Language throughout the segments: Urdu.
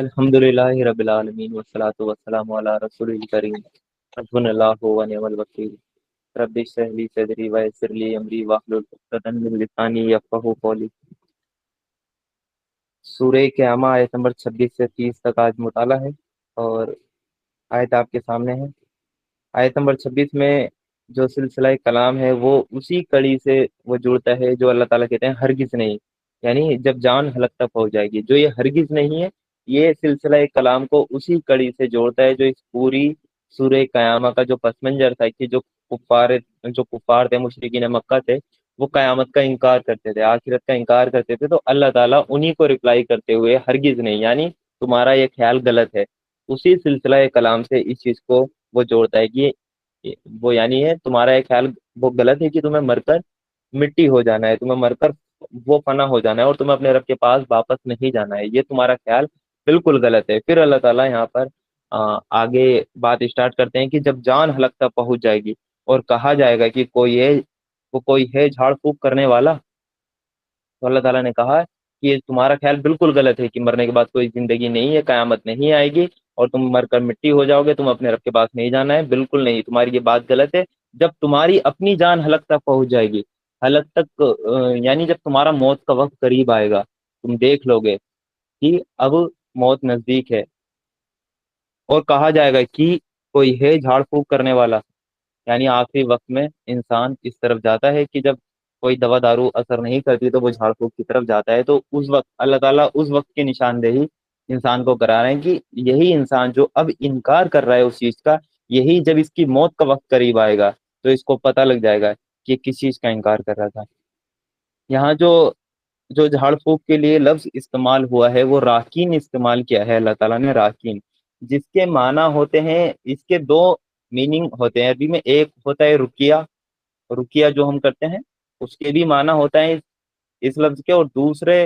الحمدللہ رب العالمین والصلاة والسلام علی رسول کریم حسبنا اللہ و نعم الوکیل رب اشرح لی صدری ویسر لی امری واحلل عقدۃ من لسانی یفقہوا قولی۔ سورہ قیامہ آیت نمبر 26 سے 30 تک آج مطالعہ ہے، اور آیت آپ کے سامنے ہے۔ آیت نمبر 26 میں جو سلسلہ کلام ہے وہ اسی کڑی سے وہ جڑتا ہے جو اللہ تعالیٰ کہتے ہیں ہرگز نہیں، یعنی جب جان حلق تک پہنچ جائے گی، جو یہ ہرگز نہیں ہے یہ سلسلہ کلام کو اسی کڑی سے جوڑتا ہے جو اس پوری سورہ قیامہ کا جو پس منظر تھا کہ جو کفار تھے، مشرکین مکہ تھے، وہ قیامت کا انکار کرتے تھے، آخرت کا انکار کرتے تھے، تو اللہ تعالیٰ انہی کو رپلائی کرتے ہوئے ہرگز نہیں، یعنی تمہارا یہ خیال غلط ہے، اسی سلسلہ کلام سے اس چیز کو وہ جوڑتا ہے کہ وہ یعنی ہے تمہارا یہ خیال وہ غلط ہے کہ تمہیں مر کر مٹی ہو جانا ہے، تمہیں مر کر وہ فنا ہو جانا ہے اور تمہیں اپنے رب کے پاس واپس نہیں جانا ہے، یہ تمہارا خیال بالکل غلط ہے۔ پھر اللہ تعالیٰ یہاں پر آگے بات اسٹارٹ کرتے ہیں کہ جب جان حلق تک پہنچ جائے گی اور کہا جائے گا کہ کوئی ہے جھاڑ پھونک کرنے والا، تو اللہ تعالیٰ نے کہا کہ یہ تمہارا خیال بالکل غلط ہے کہ مرنے کے بعد کوئی زندگی نہیں ہے، قیامت نہیں آئے گی اور تم مر کر مٹی ہو جاؤ گے، تم اپنے رب کے پاس نہیں جانا ہے، بالکل نہیں، تمہاری یہ بات غلط ہے۔ جب تمہاری اپنی جان حلق تک پہنچ جائے گی، حلق تک یعنی جب تمہارا موت کا وقت قریب آئے گا، تم دیکھ لو گے کہ اب موت نزدیک ہے، اور کہا جائے گا کہ کوئی ہے جھاڑ پھونک کرنے والا، یعنی آخری وقت میں انسان اس طرف جاتا ہے کہ جب کوئی دوا دارو اثر نہیں کرتی تو وہ جھاڑ پھونک کی طرف جاتا ہے، تو اس وقت اللہ تعالیٰ اس وقت کی نشاندہی انسان کو کرا رہے ہیں کہ یہی انسان جو اب انکار کر رہا ہے اس چیز کا، یہی جب اس کی موت کا وقت قریب آئے گا تو اس کو پتہ لگ جائے گا کہ کس چیز کا انکار کر رہا تھا۔ یہاں جو جو جھاڑ پھونک کے لیے لفظ استعمال ہوا ہے وہ راکین استعمال کیا ہے اللہ تعالیٰ نے، راکین، جس کے معنی ہوتے ہیں، اس کے دو میننگ ہوتے ہیں عربی میں، ایک ہوتا ہے رقیہ، رقیہ جو ہم کرتے ہیں اس کے بھی معنی ہوتا ہے اس لفظ کے، اور دوسرے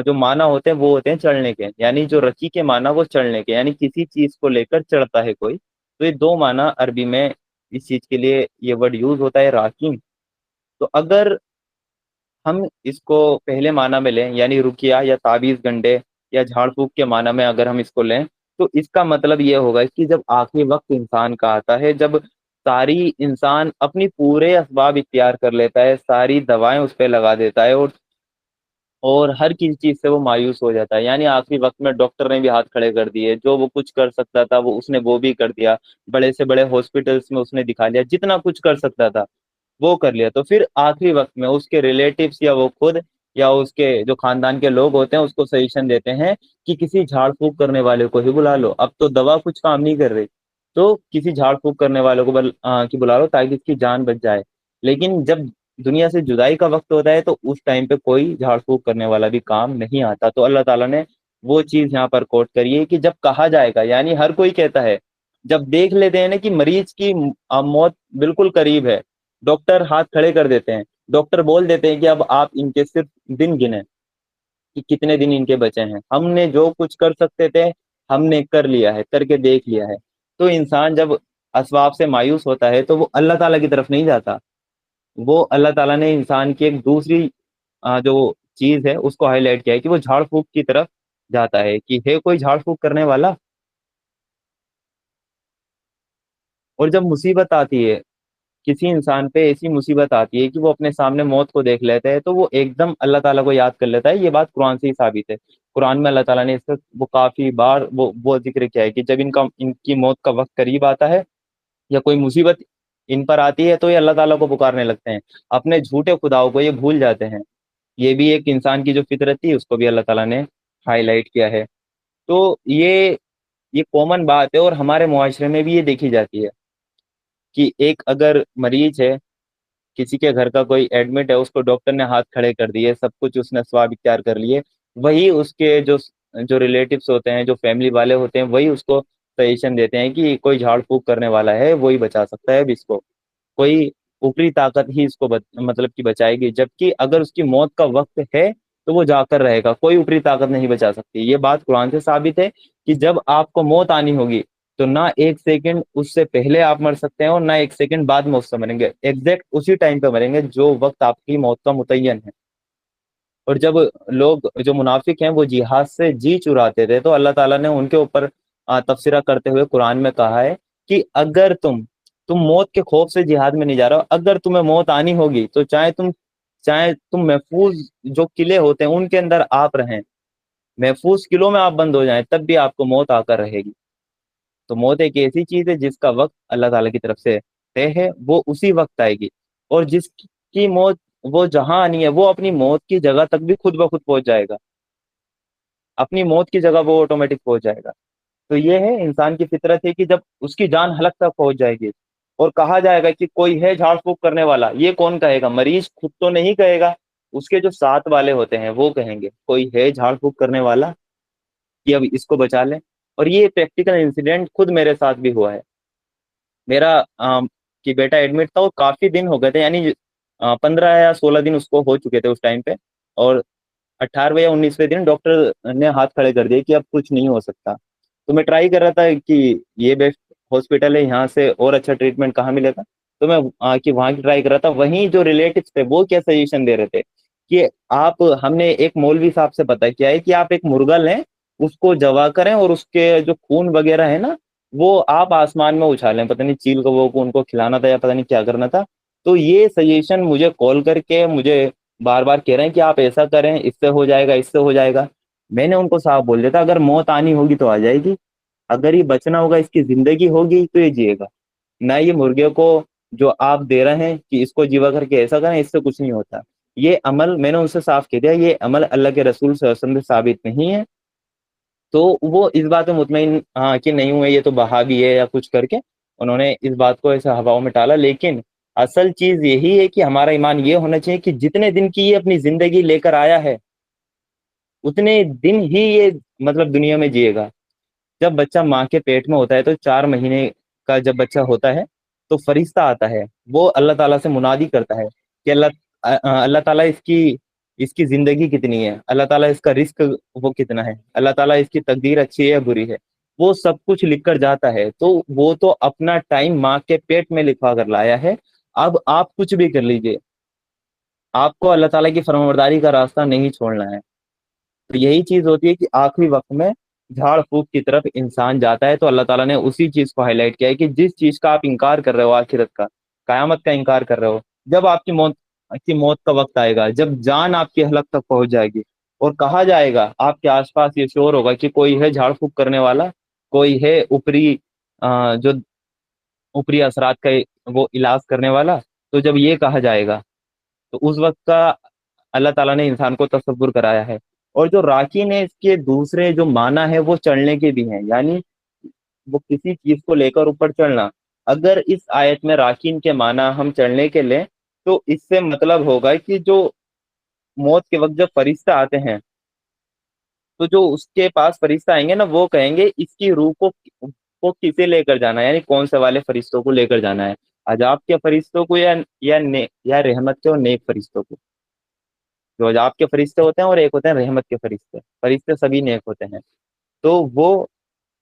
جو معنی ہوتے ہیں وہ ہوتے ہیں چڑھنے کے، یعنی جو رقی کے معنی وہ چڑھنے کے، یعنی کسی چیز کو لے کر چڑھتا ہے کوئی، تو یہ دو معنی عربی میں اس چیز کے لیے یہ ورڈ یوز ہوتا ہے راکین۔ تو اگر ہم اس کو پہلے معنی میں لیں، یعنی رقیہ یا تعویذ گنڈے یا جھاڑ پھونک کے معنی میں اگر ہم اس کو لیں، تو اس کا مطلب یہ ہوگا کہ جب آخری وقت انسان کا آتا ہے، جب ساری انسان اپنی پورے اسباب اختیار کر لیتا ہے، ساری دوائیں اس پہ لگا دیتا ہے، اور ہر کسی چیز سے وہ مایوس ہو جاتا ہے، یعنی آخری وقت میں ڈاکٹر نے بھی ہاتھ کھڑے کر دیے، جو وہ کچھ کر سکتا تھا وہ بھی کر دیا، بڑے سے بڑے ہاسپٹلس میں اس نے دکھا لیا، جتنا کچھ کر سکتا تھا وہ کر لیا، تو پھر آخری وقت میں اس کے ریلیٹیوز یا وہ خود یا اس کے جو خاندان کے لوگ ہوتے ہیں اس کو سجیشن دیتے ہیں کہ کسی جھاڑ پھونک کرنے والے کو ہی بلا لو، اب تو دوا کچھ کام نہیں کر رہی، تو کسی جھاڑ پھونک کرنے والوں کو کی بلا لو تاکہ اس کی جان بچ جائے۔ لیکن جب دنیا سے جدائی کا وقت ہوتا ہے تو اس ٹائم پہ کوئی جھاڑ پھونک کرنے والا بھی کام نہیں آتا، تو اللہ تعالیٰ نے وہ چیز یہاں پر کوٹ کری ہے کہ جب کہا جائے گا، یعنی ہر کوئی کہتا ہے، جب دیکھ لیتے ہیں نا کہ مریض کی موت بالکل قریب ہے، ڈاکٹر ہاتھ کھڑے کر دیتے ہیں، ڈاکٹر بول دیتے ہیں کہ اب آپ ان کے صرف دن گنے کہ کتنے دن ان کے بچے ہیں، ہم نے جو کچھ کر سکتے تھے ہم نے کر لیا ہے، کر کے دیکھ لیا ہے، تو انسان جب اسباب سے مایوس ہوتا ہے تو وہ اللہ تعالیٰ کی طرف نہیں جاتا، وہ اللہ تعالیٰ نے انسان کی ایک دوسری جو چیز ہے اس کو ہائی لائٹ کیا ہے کہ وہ جھاڑ پھونک کی طرف جاتا ہے کہ ہے کوئی جھاڑ پھونک کرنے والا۔ اور جب مصیبت آتی ہے، کسی انسان پہ ایسی مصیبت آتی ہے کہ وہ اپنے سامنے موت کو دیکھ لیتا ہے تو وہ ایک دم اللہ تعالیٰ کو یاد کر لیتا ہے، یہ بات قرآن سے ہی ثابت ہے، قرآن میں اللہ تعالیٰ نے اس کا وہ کافی بار وہ ذکر کیا ہے کہ جب ان کی موت کا وقت قریب آتا ہے یا کوئی مصیبت ان پر آتی ہے تو یہ اللہ تعالیٰ کو پکارنے لگتے ہیں، اپنے جھوٹے خداؤں کو یہ بھول جاتے ہیں، یہ بھی ایک انسان کی جو فطرت تھی اس کو بھی اللہ تعالیٰ نے ہائی لائٹ کیا ہے۔ تو یہ کامن بات ہے اور ہمارے معاشرے میں بھی یہ دیکھی جاتی ہے کہ ایک اگر مریض ہے، کسی کے گھر کا کوئی ایڈمٹ ہے، اس کو ڈاکٹر نے ہاتھ کھڑے کر دیے، سب کچھ اس نے اسباب اختیار کر لیے، وہی اس کے جو ریلیٹیوس ہوتے ہیں، جو فیملی والے ہوتے ہیں، وہی اس کو سجیشن دیتے ہیں کہ کوئی جھاڑ پھونک کرنے والا ہے وہی بچا سکتا ہے اب اس کو، کوئی اوپری طاقت ہی اس کو مطلب کہ بچائے گی، جبکہ اگر اس کی موت کا وقت ہے تو وہ جا کر رہے گا، کوئی اوپری طاقت نہیں بچا سکتی، یہ بات قرآن سے ثابت ہے کہ جب آپ کو موت آنی ہوگی تو نہ ایک سیکنڈ اس سے پہلے آپ مر سکتے ہیں اور نہ ایک سیکنڈ بعد میں اس سے مریں گے، ایگزیکٹ اسی ٹائم پہ مریں گے جو وقت آپ کی موت کا متعین ہے۔ اور جب لوگ جو منافق ہیں وہ جہاد سے جی چراتے تھے تو اللہ تعالیٰ نے ان کے اوپر تبصرہ کرتے ہوئے قرآن میں کہا ہے کہ اگر تم موت کے خوف سے جہاد میں نہیں جا رہا ہو، اگر تمہیں موت آنی ہوگی تو چاہے تم محفوظ جو قلعے ہوتے ہیں ان کے اندر آپ رہیں، محفوظ قلعوں میں آپ بند ہو جائیں، تب بھی آپ کو موت آ کر رہے گی۔ تو موت ایک ایسی چیز ہے جس کا وقت اللہ تعالیٰ کی طرف سے طے ہے، وہ اسی وقت آئے گی، اور جس کی موت وہ جہاں آنی ہے وہ اپنی موت کی جگہ تک بھی خود بخود پہنچ جائے گا، اپنی موت کی جگہ وہ آٹومیٹک پہنچ جائے گا۔ تو یہ ہے انسان کی فطرت ہے کہ جب اس کی جان حلق تک پہنچ جائے گی اور کہا جائے گا کہ کوئی ہے جھاڑ پھونک کرنے والا، یہ کون کہے گا؟ مریض خود تو نہیں کہے گا، اس کے جو ساتھ والے ہوتے ہیں وہ کہیں گے کوئی ہے جھاڑ پھونک کرنے والا کہ اب اس کو بچا لیں۔ اور یہ پریکٹیکل انسیڈنٹ خود میرے ساتھ بھی ہوا ہے۔ میرا کہ بیٹا ایڈمٹ تھا، وہ کافی دن ہو گئے تھے، یعنی 15 یا 16 دن اس کو ہو چکے تھے اس ٹائم پہ، اور 18ویں یا 19ویں دن ڈاکٹر نے ہاتھ کھڑے کر دیے کہ اب کچھ نہیں ہو سکتا۔ تو میں ٹرائی کر رہا تھا کہ یہ بیسٹ ہاسپٹل ہے، یہاں سے اور اچھا ٹریٹمنٹ کہاں ملے گا، تو میں کہ وہاں کی ٹرائی کر رہا تھا۔ وہیں جو ریلیٹیوس تھے وہ کیا سجیشن دے رہے تھے کہ ہم نے ایک مولوی صاحب سے پتہ کیا ہے کہ آپ ایک مرغا لیں، اس کو جوا کریں، اور اس کے جو خون وغیرہ ہے نا وہ آپ آسمان میں اچھالیں، پتہ نہیں چیل کو وہ ان کو کھلانا تھا یا پتہ نہیں کیا کرنا تھا۔ تو یہ سجیشن مجھے کال کر کے مجھے بار بار کہہ رہے ہیں کہ آپ ایسا کریں، اس سے ہو جائے گا، اس سے ہو جائے گا۔ میں نے ان کو صاف بول دیا تھا اگر موت آنی ہوگی تو آ جائے گی، اگر یہ بچنا ہوگا، اس کی زندگی ہوگی تو یہ جیے گا، نہ یہ مرغے کو جو آپ دے رہے ہیں کہ اس کو جیوا کر کے ایسا کریں، اس سے کچھ نہیں ہوتا۔ یہ عمل میں نے ان سے صاف کہہ دیا، یہ عمل اللہ کے رسول صلی اللہ علیہ وسلم سے ثابت نہیں ہے۔ تو وہ اس بات میں مطمئن ہاں کہ نہیں ہوئے، یہ تو بہاوی ہے یا کچھ کر کے انہوں نے اس بات کو ایسے ہواؤں میں ٹالا۔ لیکن اصل چیز یہی ہے کہ ہمارا ایمان یہ ہونا چاہیے کہ جتنے دن کی یہ اپنی زندگی لے کر آیا ہے اتنے دن ہی یہ مطلب دنیا میں جیے گا۔ جب بچہ ماں کے پیٹ میں ہوتا ہے تو 4 مہینے کا جب بچہ ہوتا ہے تو فرشتہ آتا ہے، وہ اللہ تعالیٰ سے منادی کرتا ہے کہ اللہ تعالیٰ اس کی زندگی کتنی ہے، اللہ تعالیٰ اس کا رزق وہ کتنا ہے، اللہ تعالیٰ اس کی تقدیر اچھی ہے یا بری ہے، وہ سب کچھ لکھ کر جاتا ہے۔ تو وہ تو اپنا ٹائم ماں کے پیٹ میں لکھوا کر لایا ہے، اب آپ کچھ بھی کر لیجئے، آپ کو اللہ تعالیٰ کی فرمانبرداری کا راستہ نہیں چھوڑنا ہے۔ تو یہی چیز ہوتی ہے کہ آخری وقت میں جھاڑ پھونک کی طرف انسان جاتا ہے، تو اللہ تعالیٰ نے اسی چیز کو ہائی لائٹ کیا ہے کہ جس چیز کا آپ انکار کر رہے ہو، آخرت کا، قیامت کا انکار کر رہے ہو، جب آپ کی موت کا وقت آئے گا، جب جان آپ کی حلق تک پہنچ جائے گی اور کہا جائے گا، آپ کے آس پاس یہ شور ہوگا کہ کوئی ہے جھاڑ پھونک کرنے والا، کوئی ہے اوپری جو اوپری اثرات کا وہ علاج کرنے والا، تو جب یہ کہا جائے گا تو اس وقت کا اللہ تعالیٰ نے انسان کو تصور کرایا ہے۔ اور جو راکین ہے اس کے دوسرے جو معنی ہے وہ چڑھنے کے بھی ہیں، یعنی وہ کسی چیز کو لے کر اوپر چڑھنا۔ اگر اس آیت میں راکین کے معنی ہم چڑھنے کے لیں تو اس سے مطلب ہوگا کہ جو موت کے وقت جب فرشتہ آتے ہیں تو جو اس کے پاس فرشتہ آئیں گے نا وہ کہیں گے اس کی روح کو کسے لے کر جانا ہے، یعنی کون سے والے فرشتوں کو لے کر جانا ہے، عذاب کے فرشتوں کو یا رحمت کے اور نیک فرشتوں کو۔ جو عذاب کے فرشتے ہوتے ہیں اور ایک ہوتے ہیں رحمت کے فرشتے، فرشتے سبھی نیک ہوتے ہیں۔ تو وہ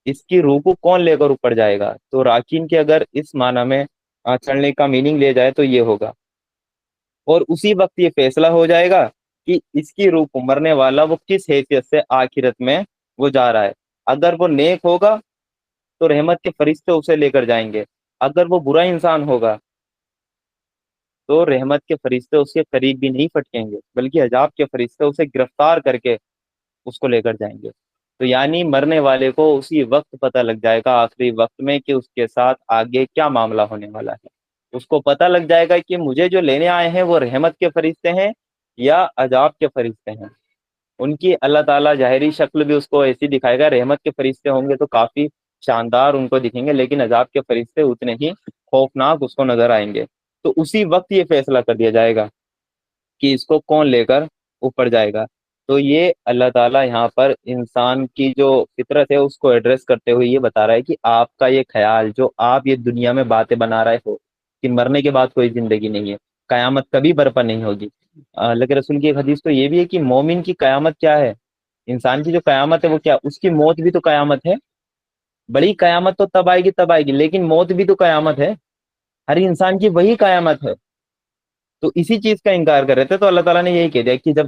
اس کی روح کو کون لے کر اوپر جائے گا؟ تو راکین کے اگر اس معنی میں چڑھنے کا میننگ لے جائے تو یہ ہوگا، اور اسی وقت یہ فیصلہ ہو جائے گا کہ اس کی روح کو مرنے والا وہ کس حیثیت سے آخرت میں وہ جا رہا ہے۔ اگر وہ نیک ہوگا تو رحمت کے فرشتے اسے لے کر جائیں گے، اگر وہ برا انسان ہوگا تو رحمت کے فرشتے اس کے قریب بھی نہیں پھٹکیں گے، بلکہ عذاب کے فرشتے اسے گرفتار کر کے اس کو لے کر جائیں گے۔ تو یعنی مرنے والے کو اسی وقت پتہ لگ جائے گا آخری وقت میں کہ اس کے ساتھ آگے کیا معاملہ ہونے والا ہے۔ اس کو پتہ لگ جائے گا کہ مجھے جو لینے آئے ہیں وہ رحمت کے فرشتے ہیں یا عذاب کے فرشتے ہیں۔ ان کی اللہ تعالیٰ ظاہری شکل بھی اس کو ایسی دکھائے گا، رحمت کے فرشتے ہوں گے تو کافی شاندار ان کو دکھیں گے، لیکن عذاب کے فرشتے اتنے ہی خوفناک اس کو نظر آئیں گے۔ تو اسی وقت یہ فیصلہ کر دیا جائے گا کہ اس کو کون لے کر اوپر جائے گا۔ تو یہ اللہ تعالیٰ یہاں پر انسان کی جو فطرت ہے اس کو ایڈریس کرتے ہوئے یہ بتا رہا ہے کہ آپ کا یہ خیال جو آپ یہ دنیا میں باتیں بنا رہے ہو کہ مرنے کے بعد کوئی زندگی نہیں ہے، قیامت کبھی برپا نہیں ہوگی۔ اللہ کے رسول کی ایک حدیث تو یہ بھی ہے کہ مومن کی قیامت کیا ہے، انسان کی جو قیامت ہے وہ کیا، اس کی موت بھی تو قیامت ہے۔ بڑی قیامت تو تب آئے گی لیکن موت بھی تو قیامت ہے، ہر انسان کی وہی قیامت ہے۔ تو اسی چیز کا انکار کر رہے تھے، تو اللہ تعالیٰ نے یہی کہہ دیا کہ جب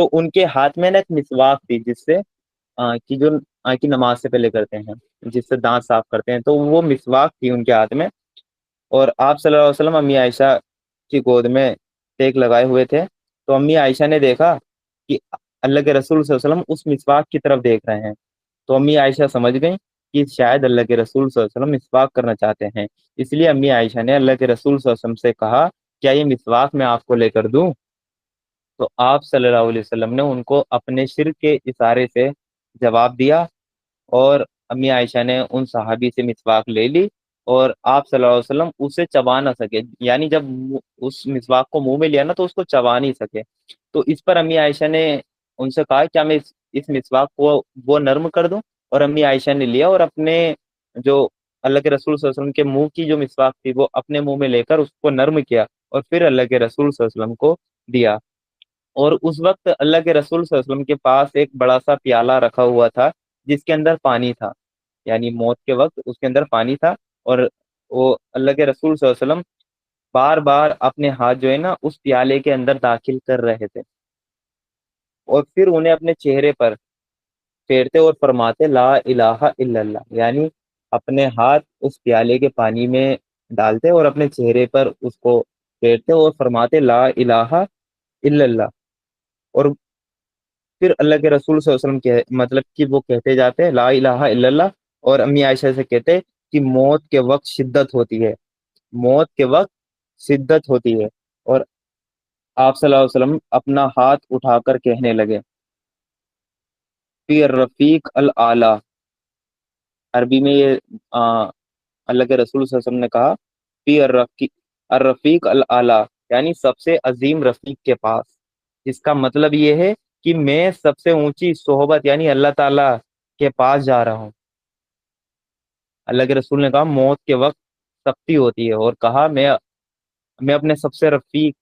تو ان کے ہاتھ میں نا ایک مسواک تھی، جس سے کی جو کی نماز سے پہلے کرتے ہیں، جس سے دانت صاف کرتے ہیں، تو وہ مسواک تھی ان کے ہاتھ میں، اور آپ صلی اللہ علیہ وسلم امی عائشہ کی گود میں ٹیک لگائے ہوئے تھے۔ تو امی عائشہ نے دیکھا کہ اللہ کے رسول صلی اللہ علیہ وسلم اس مسواک کی طرف دیکھ رہے ہیں، تو امی عائشہ سمجھ گئیں کہ شاید اللہ کے رسول صلی اللہ علیہ وسلم مسواک کرنا چاہتے ہیں، اس لیے امی عائشہ نے اللہ کے رسول صلی اللہ علیہ وسلم سے کہا، کیا یہ مسواک میں آپ کو لے کر دوں؟ تو آپ صلی اللہ علیہ وسلم نے ان کو اپنے سر کے اشارے سے جواب دیا، اور امی عائشہ نے ان صحابی سے مسواک لے لی، اور آپ صلی اللہ علیہ وسلم اسے چبا نہ سکے، یعنی جب اس مسواک کو منہ میں لیا نا تو اس کو چبا نہیں سکے۔ تو اس پر امی عائشہ نے ان سے کہا، کیا میں اس مسواک کو وہ نرم کر دوں؟ اور امی عائشہ نے لیا، اور اپنے جو اللہ کے رسول صلی اللہ علیہ وسلم کے منہ کی جو مسواک تھی وہ اپنے منہ میں لے کر اس کو نرم کیا، اور پھر اللہ کے رسول صلی اللہ علیہ وسلم کو دیا۔ اور اس وقت اللہ کے رسول صلی اللہ علیہ وسلم کے پاس ایک بڑا سا پیالہ رکھا ہوا تھا، جس کے اندر پانی تھا، یعنی موت کے وقت اس کے اندر پانی تھا، اور وہ اللہ کے رسول صلی اللہ علیہ وسلم بار بار اپنے ہاتھ جو ہے نا اس پیالے کے اندر داخل کر رہے تھے، اور پھر انہیں اپنے چہرے پر پھیرتے اور فرماتے لا الہ الا اللہ، یعنی اپنے ہاتھ اس پیالے کے پانی میں ڈالتے اور اپنے چہرے پر اس کو پھیرتے اور فرماتے لا الہ الا اللہ، اور پھر اللہ کے رسول صلی اللہ علیہ وسلم مطلب کہ وہ کہتے جاتے لا الہ الا اللہ، اور امی عائشہ سے کہتے کہ موت کے وقت شدت ہوتی ہے، موت کے وقت شدت ہوتی ہے، اور آپ صلی اللہ علیہ وسلم اپنا ہاتھ اٹھا کر کہنے لگے فی الرفیق العلی، عربی میں یہ اللہ کے رسول صلی اللہ علیہ وسلم نے کہا فی الرفیق العلی، یعنی سب سے عظیم رفیق کے پاس، جس کا مطلب یہ ہے کہ میں سب سے اونچی صحبت یعنی اللہ تعالی کے پاس جا رہا ہوں۔ اللہ کے رسول نے کہا موت کے وقت سختی ہوتی ہے، اور کہا میں اپنے سب سے رفیق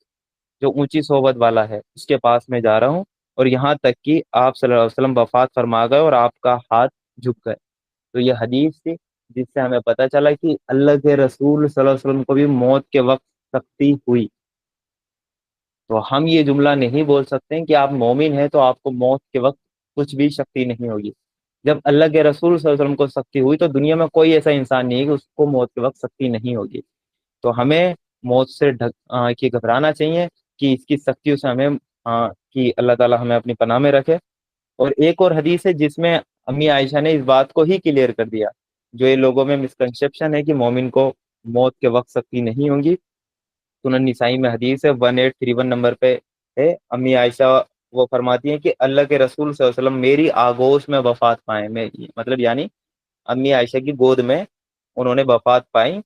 جو اونچی صحبت والا ہے اس کے پاس میں جا رہا ہوں، اور یہاں تک کہ آپ صلی اللہ علیہ وسلم وفات فرما گئے اور آپ کا ہاتھ جھک گئے۔ تو یہ حدیث تھی جس سے ہمیں پتہ چلا کہ اللہ کے رسول صلی اللہ علیہ وسلم کو بھی موت کے وقت سختی ہوئی۔ تو ہم یہ جملہ نہیں بول سکتے کہ آپ مومن ہیں تو آپ کو موت کے وقت کچھ بھی سختی نہیں ہوگی۔ جب اللہ کے رسول صلی اللہ علیہ وسلم کو سختی ہوئی تو دنیا میں کوئی ایسا انسان نہیں ہے کہ اس کو موت کے وقت سختی نہیں ہوگی۔ تو ہمیں موت سے کہ گھبرانا چاہیے کہ اس کی سختیوں سے ہمیں کہ اللہ تعالی ہمیں اپنی پناہ میں رکھے۔ اور ایک اور حدیث ہے جس میں امی عائشہ نے اس بات کو ہی کلیئر کر دیا، جو یہ لوگوں میں مسکنسیپشن ہے کہ مومن کو موت کے وقت سختی نہیں ہوگی۔ سنن نسائی میں حدیث ہے 1831 نمبر پہ ہے، امی عائشہ وہ فرماتی ہیں کہ اللہ کے رسول صلی اللہ علیہ وسلم میری آگوش میں وفات پائے، میں مطلب یعنی امی عائشہ کی گود میں انہوں نے وفات پائی،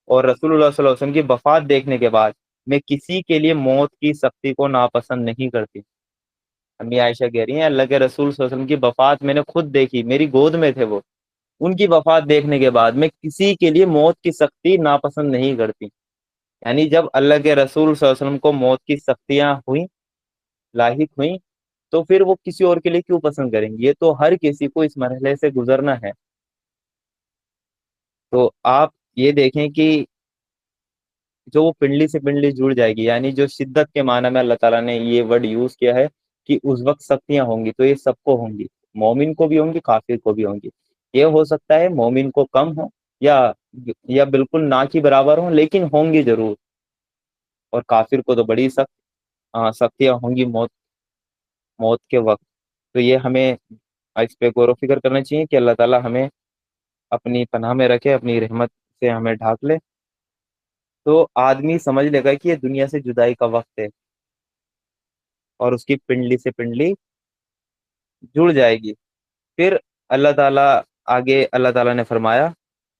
اور رسول اللہ صلی اللہ علیہ وسلم کی وفات دیکھنے کے بعد میں کسی کے لیے موت کی سختی کو ناپسند نہیں کرتی۔ امی عائشہ کہہ رہی ہیں اللہ کے رسول صلی اللہ علیہ وسلم کی وفات میں نے خود دیکھی، میری گود میں تھے وہ، ان کی وفات دیکھنے کے بعد میں کسی کے لیے موت کی سختی ناپسند نہیں کرتی۔ یعنی جب اللہ کے رسول صلی اللہ علیہ وسلم کو موت کی سختیاں ہوئیں، لاحق ہوئیں، تو پھر وہ کسی اور کے لیے کیوں پسند کریں گے؟ یہ تو ہر کسی کو اس مرحلے سے گزرنا ہے۔ تو آپ یہ دیکھیں کہ جو وہ پنڈلی سے پنڈلی جڑ جائے گی، یعنی جو شدت کے معنی میں اللہ تعالیٰ نے یہ ورڈ یوز کیا ہے کہ اس وقت سختیاں ہوں گی، تو یہ سب کو ہوں گی، مومن کو بھی ہوں گی، کافر کو بھی ہوں گی۔ یہ ہو سکتا ہے مومن کو کم ہو یا یا بالکل نہ کی برابر ہوں، لیکن ہوں گی ضرور، اور کافر کو تو بڑی سخت سختیاں ہوں گی موت کے وقت۔ تو یہ ہمیں اس پہ غور و فکر کرنا چاہیے کہ اللہ تعالیٰ ہمیں اپنی پناہ میں رکھے، اپنی رحمت سے ہمیں ڈھانپ لے، تو آدمی سمجھ لے گا کہ یہ دنیا سے جدائی کا وقت ہے، اور اس کی پنڈلی سے پنڈلی جڑ جائے گی۔ پھر اللہ تعالیٰ آگے اللہ تعالیٰ نے فرمایا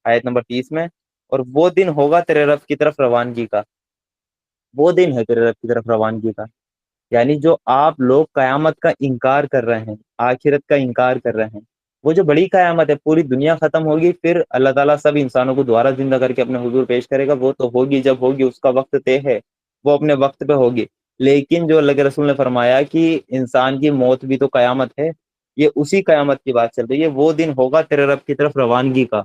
آیت نمبر 30 میں، اور وہ دن ہوگا تیرے رب کی طرف روانگی کا، وہ دن ہے تیرے رب کی طرف روانگی کا، یعنی جو آپ لوگ قیامت کا انکار کر رہے ہیں، آخرت کا انکار کر رہے ہیں، وہ جو بڑی قیامت ہے، پوری دنیا ختم ہوگی، پھر اللہ تعالیٰ سب انسانوں کو دوبارہ زندہ کر کے اپنے حضور پیش کرے گا، وہ تو ہوگی، جب ہوگی اس کا وقت طے ہے، وہ اپنے وقت پہ ہوگی۔ لیکن جو اللہ کے رسول نے فرمایا کہ انسان کی موت بھی تو قیامت ہے، یہ اسی قیامت کی بات چل رہی ہے، وہ دن ہوگا تیرے رب کی طرف روانگی کا،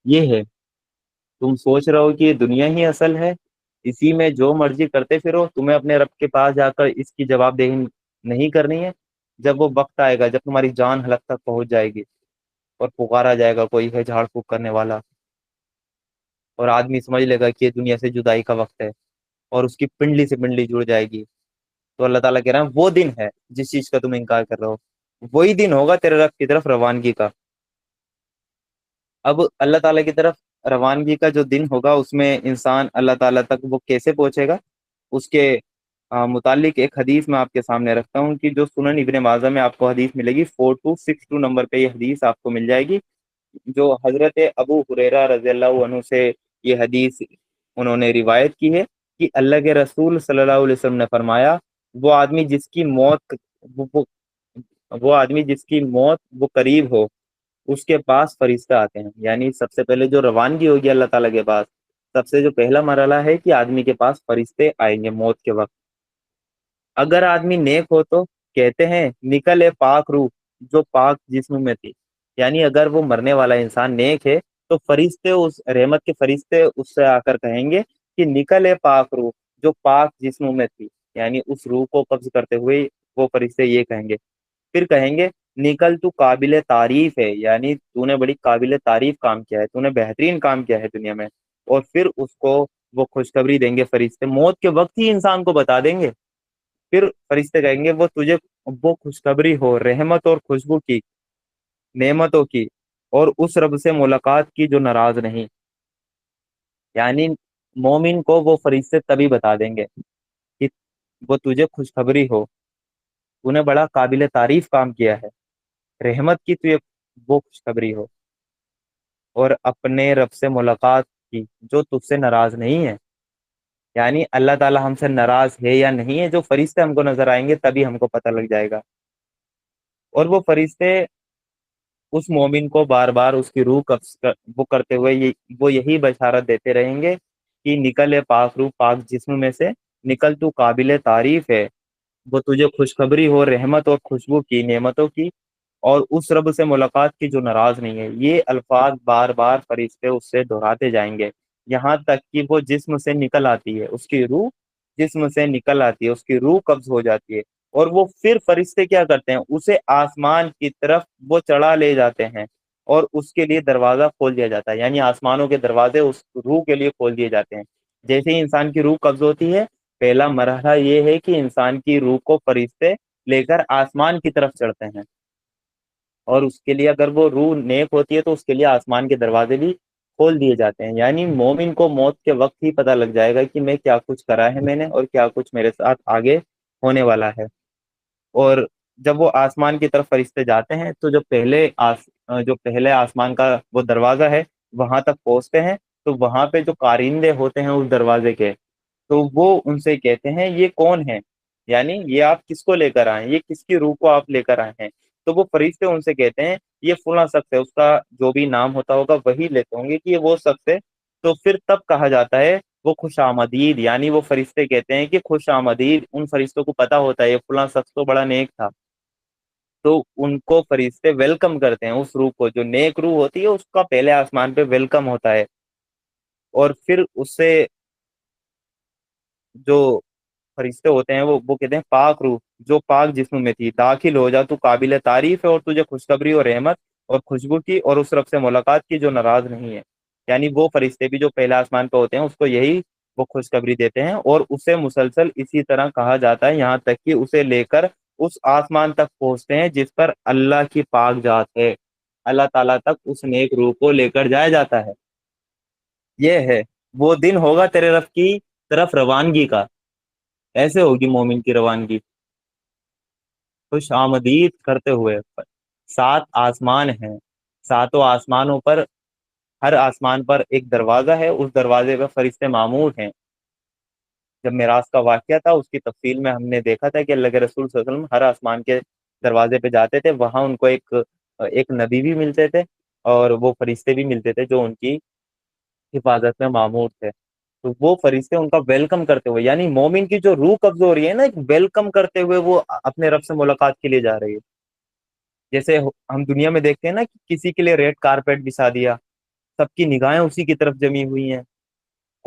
یہ ہے۔ تم سوچ رہے ہو کہ یہ دنیا ہی اصل ہے، اسی میں جو مرضی کرتے پھرو، تمہیں اپنے رب کے پاس جا کر اس کی جواب دہی نہیں کرنی ہے۔ جب وہ وقت آئے گا، جب تمہاری جان حلق تک پہنچ جائے گی اور پکارا جائے گا کوئی ہے جھاڑ پھونک کرنے والا، اور آدمی سمجھ لے گا کہ یہ دنیا سے جدائی کا وقت ہے، اور اس کی پنڈلی سے پنڈلی جڑ جائے گی، تو اللہ تعالیٰ کہہ رہا ہے وہ دن ہے جس چیز کا تم انکار کر رہے ہو، وہی دن ہوگا تیرے رب کی طرف روانگی کا۔ اب اللہ تعالیٰ کی طرف روانگی کا جو دن ہوگا، اس میں انسان اللہ تعالیٰ تک وہ کیسے پہنچے گا؟ اس کے متعلق ایک حدیث میں آپ کے سامنے رکھتا ہوں، کہ جو سنن ابن ماجہ میں آپ کو حدیث ملے گی، 4262 نمبر پہ یہ حدیث آپ کو مل جائے گی، جو حضرت ابو ہریرہ رضی اللہ عنہ سے یہ حدیث انہوں نے روایت کی ہے، کہ اللہ کے رسول صلی اللہ علیہ وسلم نے فرمایا، وہ آدمی جس کی موت وہ وہ آدمی جس کی موت وہ قریب ہو، اس کے پاس فرشتہ آتے ہیں۔ یعنی سب سے پہلے جو روانگی ہوگی اللہ تعالیٰ کے پاس، سب سے جو پہلا مرحلہ ہے کہ آدمی کے پاس فرشتے آئیں گے موت کے وقت۔ اگر آدمی نیک ہو تو کہتے ہیں نکل اے پاک روح جو پاک جسم میں تھی، یعنی اگر وہ مرنے والا انسان نیک ہے تو فرشتے، اس رحمت کے فرشتے اس سے آ کر کہیں گے کہ نکل اے پاک روح جو پاک جسم میں تھی، یعنی اس روح کو قبض کرتے ہوئے وہ فرشتے یہ کہیں گے۔ پھر کہیں گے نکل تو قابل تعریف ہے، یعنی تو نے بڑی قابل تعریف کام کیا ہے، تو نے بہترین کام کیا ہے دنیا میں، اور پھر اس کو وہ خوشخبری دیں گے فرشتے، موت کے وقت ہی انسان کو بتا دیں گے۔ پھر فرشتے کہیں گے وہ تجھے وہ خوشخبری ہو رحمت اور خوشبو کی، نعمتوں کی، اور اس رب سے ملاقات کی جو ناراض نہیں۔ یعنی مومن کو وہ فرشتے تبھی بتا دیں گے کہ وہ تجھے خوشخبری ہو، تو نے بڑا قابل تعریف کام کیا ہے، رحمت کی تجھے وہ خوشخبری ہو، اور اپنے رب سے ملاقات کی جو تجھ سے ناراض نہیں ہے۔ یعنی اللہ تعالی ہم سے ناراض ہے یا نہیں ہے، جو فرشتے ہم کو نظر آئیں گے تبھی ہم کو پتہ لگ جائے گا۔ اور وہ فرشتے اس مومن کو بار بار اس کی روح وہ کرتے ہوئے وہ یہی بشارت دیتے رہیں گے کہ نکل ہے پاک روح پاک جسم میں سے، نکل تو قابل تعریف ہے، وہ تجھے خوشخبری ہو رحمت اور خوشبو کی، نعمتوں کی، اور اس رب سے ملاقات کی جو ناراض نہیں ہے۔ یہ الفاظ بار بار فرشتے اس سے دہراتے جائیں گے، یہاں تک کہ وہ جسم سے نکل آتی ہے، اس کی روح جسم سے نکل آتی ہے، اس کی روح قبض ہو جاتی ہے، اور وہ پھر فرشتے کیا کرتے ہیں، اسے آسمان کی طرف وہ چڑھا لے جاتے ہیں، اور اس کے لیے دروازہ کھول دیا جاتا ہے، یعنی آسمانوں کے دروازے اس روح کے لیے کھول دیے جاتے ہیں۔ جیسے ہی انسان کی روح قبض ہوتی ہے، پہلا مرحلہ یہ ہے کہ انسان کی روح کو فرشتے لے کر آسمان کی طرف چڑھتے ہیں، اور اس کے لیے اگر وہ روح نیک ہوتی ہے تو اس کے لیے آسمان کے دروازے بھی کھول دیے جاتے ہیں۔ یعنی مومن کو موت کے وقت ہی پتہ لگ جائے گا کہ میں کیا کچھ کرا ہے میں نے، اور کیا کچھ میرے ساتھ آگے ہونے والا ہے۔ اور جب وہ آسمان کی طرف فرشتے جاتے ہیں تو جو پہلے آسمان کا وہ دروازہ ہے وہاں تک پہنچتے ہیں، تو وہاں پہ جو کارندے ہوتے ہیں اس دروازے کے، تو وہ ان سے کہتے ہیں یہ کون ہے، یعنی یہ آپ کس کو لے کر آئے ہیں، یہ کس کی روح کو آپ لے کر آئے ہیں؟ تو وہ فرشتے ان سے کہتے ہیں یہ فلاں شخص ہے، اس کا جو بھی نام ہوتا ہوگا وہی لیتے ہوں گے کہ یہ وہ شخص ہے۔ تو پھر تب کہا جاتا ہے وہ خوش آمدید، یعنی وہ فرشتے کہتے ہیں کہ خوش آمدید، ان فرشتوں کو پتا ہوتا ہے یہ فلاں شخص تو بڑا نیک تھا، تو ان کو فرشتے ویلکم کرتے ہیں، اس روح کو، جو نیک روح ہوتی ہے اس کا پہلے آسمان پہ ویلکم ہوتا ہے، اور پھر اس سے جو فرشتے ہوتے ہیں وہ کہتے ہیں پاک روح جو پاک جسم میں تھی داخل ہو جا، تو قابل تعریف ہے، اور تجھے خوشخبری اور رحمت اور خوشبو کی اور اس رب سے ملاقات کی جو ناراض نہیں ہے۔ یعنی وہ فرشتے بھی جو پہلے آسمان پہ ہوتے ہیں اس کو یہی وہ خوشخبری دیتے ہیں، اور اسے مسلسل اسی طرح کہا جاتا ہے یہاں تک کہ اسے لے کر اس آسمان تک پہنچتے ہیں جس پر اللہ کی پاک ذات ہے، اللہ تعالیٰ تک اس نیک روح کو لے کر جایا جاتا ہے۔ یہ ہے وہ دن ہوگا تیرے رب کی طرف روانگی کا، ایسے ہوگی مومن کی روانگی، خوش آمدید کرتے ہوئے۔ سات آسمان ہیں، ساتوں آسمانوں پر، ہر آسمان پر ایک دروازہ ہے، اس دروازے پہ فرشتے معمور ہیں۔ جب معراج کا واقعہ تھا اس کی تفصیل میں ہم نے دیکھا تھا کہ اللہ کے رسول صلی اللہ علیہ وسلم ہر آسمان کے دروازے پہ جاتے تھے، وہاں ان کو ایک نبی بھی ملتے تھے، اور وہ فرشتے بھی ملتے تھے جو ان کی حفاظت میں معمور تھے۔ تو وہ فرشتے ان کا ویلکم کرتے ہوئے، یعنی مومن کی جو روح قبض ہو رہی ہے نا، ایک ویلکم کرتے ہوئے وہ اپنے رب سے ملاقات کے لیے جا رہی ہے۔ جیسے ہم دنیا میں دیکھتے ہیں نا کہ کسی کے لیے ریڈ کارپیٹ بچھا دیا، سب کی نگاہیں اسی کی طرف جمی ہوئی ہیں،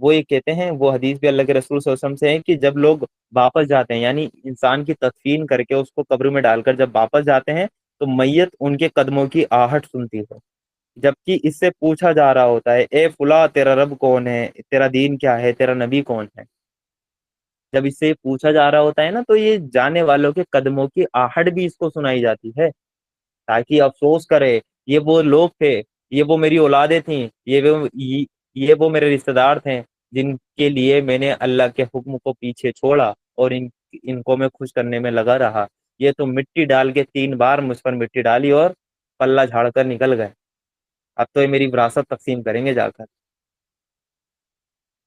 وہ یہ کہتے ہیں، وہ حدیث بھی اللہ کے رسول صلی اللہ علیہ وسلم سے ہے کہ جب لوگ واپس جاتے ہیں، یعنی انسان کی تدفین کر کے اس کو قبر میں ڈال کر جب واپس جاتے ہیں، تو میت ان کے قدموں کی آہٹ سنتی ہے، جبکہ اس سے پوچھا جا رہا ہوتا ہے اے فلاں تیرا رب کون ہے، تیرا دین کیا ہے، تیرا نبی کون ہے۔ جب اس سے پوچھا جا رہا ہوتا ہے نا، تو یہ جانے والوں کے قدموں کی آہٹ بھی اس کو سنائی جاتی ہے، تاکہ افسوس کرے یہ وہ لوگ تھے، یہ وہ میری اولادیں تھیں، یہ وہ میرے رشتہ دار تھے جن کے لیے میں نے اللہ کے حکم کو پیچھے چھوڑا اور ان کو میں خوش کرنے میں لگا رہا۔ یہ تو مٹی ڈال کے 3 بار مجھ پر مٹی ڈالی اور پلہ جھاڑ کر نکل گئے، اب تو یہ میری وراثت تقسیم کریں گے جا کر۔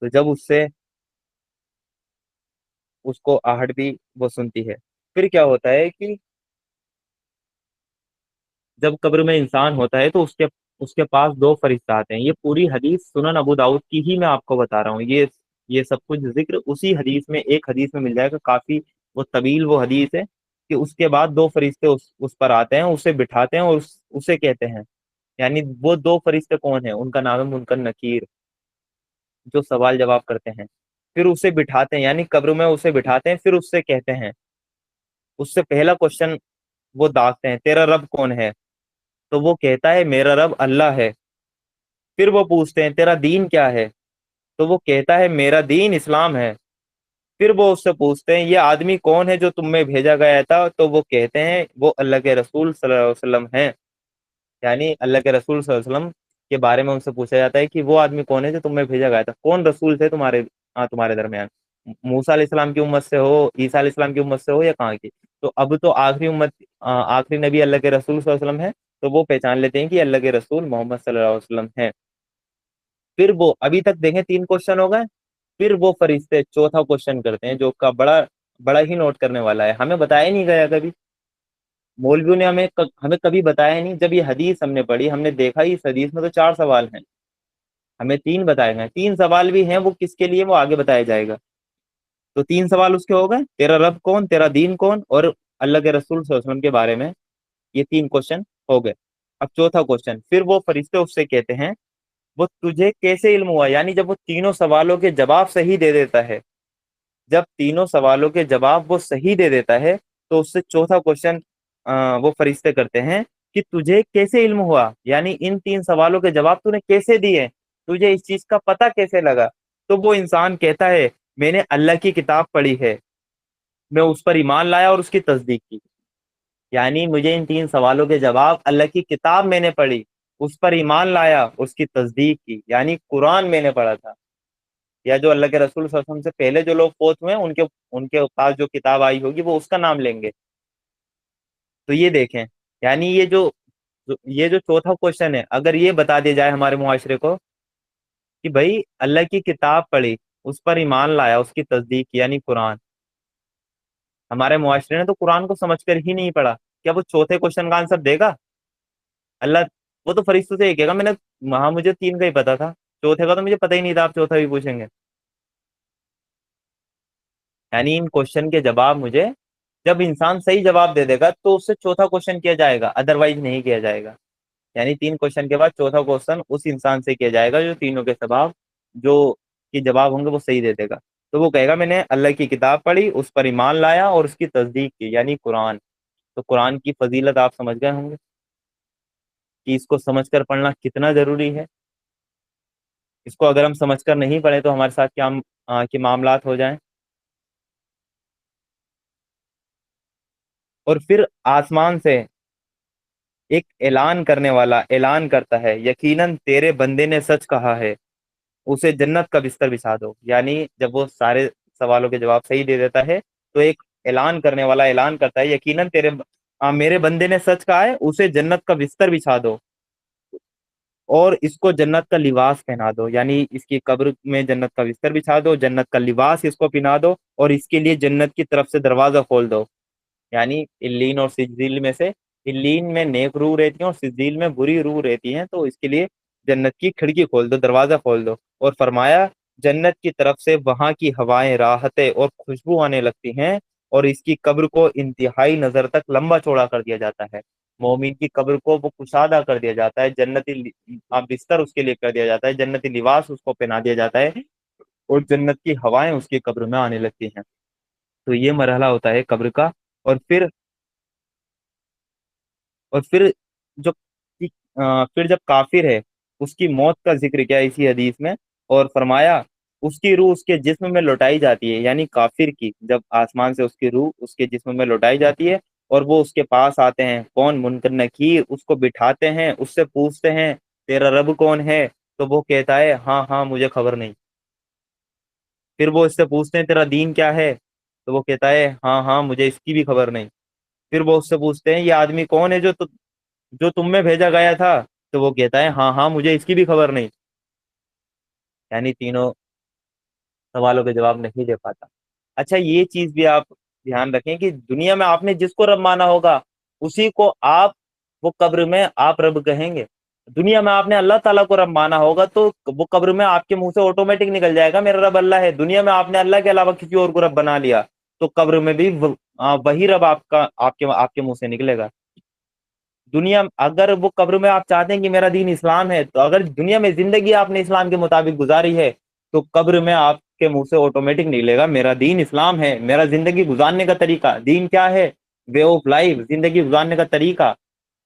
تو جب اس سے اس کو آہٹ بھی وہ سنتی ہے، پھر کیا ہوتا ہے کہ جب قبر میں انسان ہوتا ہے تو اس کے پاس 2 فرشتہ آتے ہیں۔ یہ پوری حدیث سنن ابو داؤد کی ہی میں آپ کو بتا رہا ہوں، یہ سب کچھ ذکر اسی حدیث میں، ایک حدیث میں مل جائے گا، کافی وہ طویل وہ حدیث ہے کہ اس کے بعد 2 فرشتے اس پر آتے ہیں، اسے بٹھاتے ہیں اور اسے کہتے ہیں، یعنی وہ 2 فرشتے کون ہیں؟ ان کا نام ہے منکر نکیر، جو سوال جواب کرتے ہیں۔ پھر اسے بٹھاتے ہیں، یعنی قبر میں اسے بٹھاتے ہیں، پھر اس سے کہتے ہیں، اس سے پہلا کوشچن وہ داغتے ہیں، تیرا رب کون ہے؟ تو وہ کہتا ہے میرا رب اللہ ہے۔ پھر وہ پوچھتے ہیں تیرا دین کیا ہے؟ تو وہ کہتا ہے میرا دین اسلام ہے۔ پھر وہ اس سے پوچھتے ہیں یہ آدمی کون ہے جو تم میں بھیجا گیا تھا؟ تو وہ کہتے ہیں وہ اللہ کے رسول صلی اللہ علیہ وسلم ہیں، یعنی اللہ کے رسول صلی اللہ علیہ وسلم کے بارے میں ان سے پوچھا جاتا ہے کہ وہ آدمی کون ہے جو تم میں بھیجا گیا تھا، کون رسول تھے تمہارے درمیان، موسیٰ علیہ السلام کی امت سے ہو، عیسیٰ علیہ السلام کی امت سے ہو، یا کہاں کی؟ تو اب تو آخری نبی اللہ کے رسول صلی اللہ علیہ وسلم ہے، تو وہ پہچان لیتے ہیں کہ اللہ کے رسول محمد صلی اللہ علیہ وسلم ہیں۔ پھر وہ ابھی تک دیکھیں 3 کوشچن ہو گئے، پھر وہ فرشتے چوتھا کوشچن کرتے ہیں جو کا بڑا بڑا ہی نوٹ کرنے والا ہے، ہمیں بتایا نہیں گیا کبھی، مولویوں نے ہمیں کبھی بتایا نہیں۔ جب یہ حدیث ہم نے پڑھی، ہم نے دیکھا اس حدیث میں تو 4 سوال ہیں، ہمیں 3 بتائے گئے، 3 سوال بھی ہیں، وہ کس کے لیے وہ آگے بتایا جائے گا۔ تو 3 سوال اس کے ہو گئے، تیرا رب کون، تیرا دین کون، اور اللہ کے رسول صلی اللہ علیہ وسلم کے بارے میں، یہ 3 کوشچن ہو گئے۔ اب چوتھا کوشچن، پھر وہ فرشتے اس سے کہتے ہیں وہ تجھے کیسے علم ہوا، یعنی جب وہ تینوں سوالوں کے جواب صحیح دے دیتا ہے، جب تینوں سوالوں کے جواب وہ صحیح دے دیتا ہے، تو اس سے چوتھا کوشچن وہ فرشتے کرتے ہیں کہ تجھے کیسے علم ہوا، یعنی ان 3 سوالوں کے جواب تو نے کیسے دیے، تجھے اس چیز کا پتہ کیسے لگا؟ تو وہ انسان کہتا ہے میں نے اللہ کی کتاب پڑھی ہے، میں اس پر ایمان لایا اور اس کی تصدیق کی، یعنی مجھے ان 3 سوالوں کے جواب اللہ کی کتاب میں نے پڑھی، اس پر ایمان لایا، اس کی تصدیق کی، یعنی قرآن میں نے پڑھا تھا، یا جو اللہ کے رسول صلی اللہ علیہ وسلم سے پہلے جو لوگ فوت ہوئے ہیں ان کے پاس جو کتاب آئی ہوگی وہ اس کا نام لیں گے۔ تو یہ دیکھیں، یعنی یہ جو چوتھا کوشچن ہے، اگر یہ بتا دیا جائے ہمارے معاشرے کو کہ بھائی اللہ کی کتاب پڑھی، اس پر ایمان لایا، اس کی تصدیق کی، یعنی قرآن، ہمارے معاشرے نے تو قرآن کو سمجھ کر ہی نہیں پڑھا، کیا وہ چوتھے کوشچن کا آنسر دے گا؟ اللہ وہ تو فرشتوں سے یہ کہے گا میں نے وہاں مجھے 3 کا ہی پتا تھا، چوتھے کا تو مجھے پتہ ہی نہیں تھا، آپ چوتھا بھی پوچھیں گے؟ یعنی ان کوشچن کے جواب مجھے، جب انسان صحیح جواب دے دے گا تو اس سے چوتھا کوشچن کیا جائے گا، ادروائز نہیں کیا جائے گا، یعنی 3 کوشچن کے بعد چوتھا کوشچن اس انسان سے کیا جائے گا جو تینوں کے جو کے جواب ہوں گے وہ صحیح دے دے گا۔ تو وہ کہے گا میں نے اللہ کی کتاب پڑھی، اس پر ایمان لایا اور اس کی تصدیق کی، یعنی قرآن۔ تو قرآن کی فضیلت آپ سمجھ گئے ہوں گے کہ اس کو سمجھ کر پڑھنا کتنا ضروری ہے۔ اس کو اگر ہم سمجھ کر نہیں پڑھیں تو ہمارے ساتھ کیا کے معاملات ہو جائیں۔ اور پھر آسمان سے ایک اعلان کرنے والا اعلان کرتا ہے یقیناً تیرے بندے نے سچ کہا ہے، اسے جنت کا بستر بچھا دو، یعنی جب وہ سارے سوالوں کے جواب صحیح دے دیتا ہے تو ایک اعلان کرنے والا اعلان کرتا ہے یقیناً میرے بندے نے سچ کہا ہے، اسے جنت کا بستر بچھا دو اور اس کو جنت کا لباس پہنا دو، یعنی اس کی قبر میں جنت کا بستر بچھا دو، جنت کا لباس اس کو پہنا دو، اور اس کے لیے جنت کی طرف سے دروازہ کھول دو، یعنی الین اور سجیل میں سے الین میں نیک روح رہتی ہیں اور سجیل میں بری روح رہتی ہیں، تو اس کے لیے جنت کی کھڑکی کھول دو، دروازہ کھول دو، اور فرمایا جنت کی طرف سے وہاں کی ہوائیں راحتیں اور خوشبو آنے لگتی ہیں، اور اس کی قبر کو انتہائی نظر تک لمبا چوڑا کر دیا جاتا ہے، مومن کی قبر کو وہ کشادہ کر دیا جاتا ہے، جنتی بستر اس کے لیے کر دیا جاتا ہے، جنتی لباس اس کو پہنا دیا جاتا ہے، اور جنت کی ہوائیں اس کی قبر میں آنے لگتی ہیں۔ تو یہ مرحلہ ہوتا ہے قبر کا۔ اور پھر جو پھر جب کافر ہے اس کی موت کا ذکر کیا ہے اسی حدیث میں، اور فرمایا اس کی روح اس کے جسم میں لوٹائی جاتی ہے، یعنی کافر کی جب آسمان سے اس کی روح اس کے جسم میں لوٹائی جاتی ہے، اور وہ اس کے پاس آتے ہیں، کون؟ منکر نکیر، اس کو بٹھاتے ہیں، اس سے پوچھتے ہیں تیرا رب کون ہے؟ تو وہ کہتا ہے ہاں ہاں مجھے خبر نہیں۔ پھر وہ اس سے پوچھتے ہیں تیرا دین کیا ہے؟ تو وہ کہتا ہے ہاں ہاں مجھے اس کی بھی خبر نہیں۔ پھر وہ اس سے پوچھتے ہیں یہ آدمی کون ہے جو تم میں بھیجا گیا تھا؟ تو وہ کہتا ہے ہاں ہاں مجھے اس کی بھی خبر نہیں۔ یعنی تینوں سوالوں کے جواب نہیں دے پاتا۔ اچھا یہ چیز بھی آپ دھیان رکھیں کہ دنیا میں آپ نے جس کو رب مانا ہوگا اسی کو آپ وہ قبر میں آپ رب کہیں گے۔ دنیا میں آپ نے اللہ تعالیٰ کو رب مانا ہوگا تو وہ قبر میں آپ کے منہ سے آٹومیٹک نکل جائے گا میرا رب اللہ ہے۔ دنیا میں آپ نے اللہ کے علاوہ کسی اور کو رب بنا لیا تو قبر میں بھی وہی رب آپ کے منہ سے نکلے گا۔ دنیا اگر وہ قبر میں آپ چاہتے ہیں کہ میرا دین اسلام ہے، تو اگر دنیا میں زندگی آپ نے اسلام کے مطابق گزاری ہے تو قبر میں آپ کے منہ سے آٹومیٹک نکلے گا میرا دین اسلام ہے۔ میرا زندگی گزارنے کا طریقہ دین کیا ہے؟ وے آف لائف، زندگی گزارنے کا طریقہ،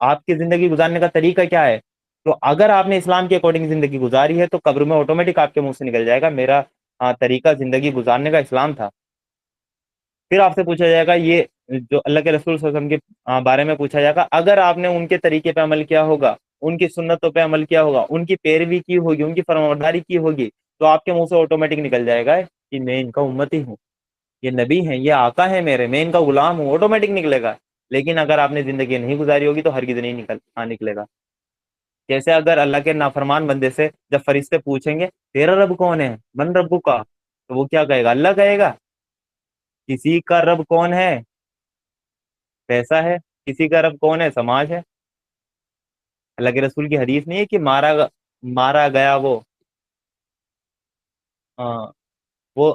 آپ کی زندگی گزارنے کا طریقہ کیا ہے؟ تو اگر آپ نے اسلام کے اکارڈنگ زندگی گزاری ہے تو قبر میں آٹومیٹک آپ کے منہ سے نکل جائے گا میرا طریقہ زندگی گزارنے کا اسلام تھا۔ پھر آپ سے پوچھا جائے گا یہ جو اللہ کے رسول صلی اللہ علیہ وسلم کے بارے میں پوچھا جائے گا، اگر آپ نے ان کے طریقے پہ عمل کیا ہوگا، ان کی سنتوں پہ عمل کیا ہوگا، ان کی پیروی کی ہوگی، ان کی فرمانبرداری کی ہوگی، تو آپ کے منہ سے آٹومیٹک نکل جائے گا کہ میں ان کا امتی ہوں، یہ نبی ہیں، یہ آقا ہے میرے، میں ان کا غلام ہوں، آٹومیٹک نکلے گا۔ لیکن اگر آپ نے زندگی نہیں گزاری ہوگی تو ہرگز نہیں نکلے گا۔ جیسے اگر اللہ کے نافرمان بندے سے جب فرشتے پوچھیں گے تیرا رب کون ہے، من ربو کا، تو وہ کیا کہے گا؟ اللہ کہے گا۔ کسی کا رب کون ہے؟ پیسہ ہے۔ کسی کا رب کون ہے؟ سماج ہے۔ اللہ کے رسول کی حدیث نہیں ہے کہ مارا گیا آ، وہ